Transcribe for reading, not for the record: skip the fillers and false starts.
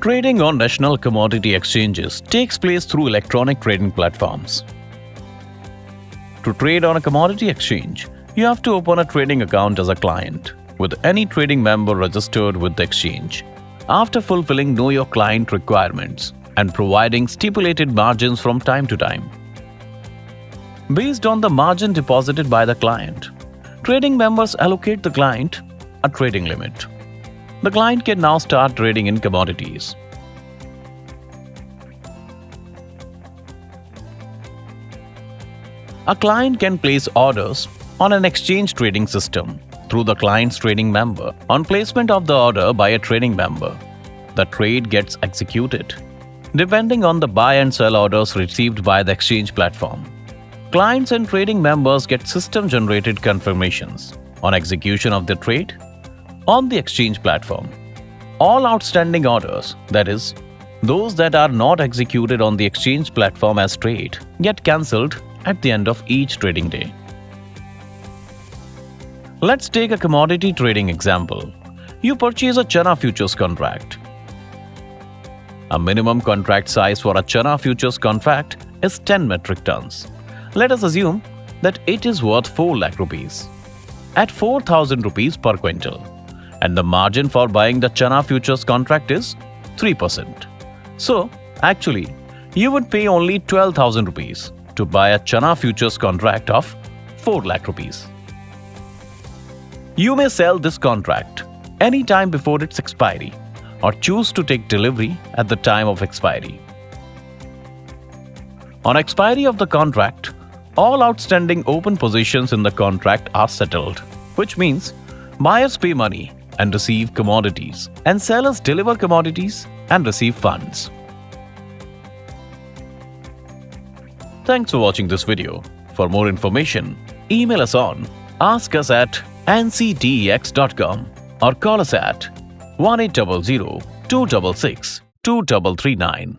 Trading on national commodity exchanges takes place through electronic trading platforms. To trade on a commodity exchange, you have to open a trading account as a client with any trading member registered with the exchange. After fulfilling Know Your Client requirements and providing stipulated margins from time to time. Based on the margin deposited by the client, trading members allocate the client a trading limit. The client can now start trading in commodities. A client can place orders on an exchange trading system through the client's trading member. On placement of the order by a trading member, the trade gets executed, depending on the buy and sell orders received by the exchange platform. Clients and trading members get system-generated confirmations on execution of the trade on the exchange platform. All outstanding orders, that is, those that are not executed on the exchange platform as trade, get cancelled at the end of each trading day. Let's take a commodity trading example. You purchase a Chana futures contract. A minimum contract size for a Chana futures contract is 10 metric tons. Let us assume that it is worth 4 lakh rupees at 4,000 rupees per quintal, and the margin for buying the Chana futures contract is 3%. So, actually, you would pay only 12,000 rupees to buy a Chana futures contract of 4 lakh rupees. You may sell this contract any time before its expiry or choose to take delivery at the time of expiry. On expiry of the contract, all outstanding open positions in the contract are settled, which means buyers pay money and receive commodities, and sellers deliver commodities and receive funds. Thanks for watching this video. For more information, email us on askus@ncdex.com or call us at 1800 266 2339.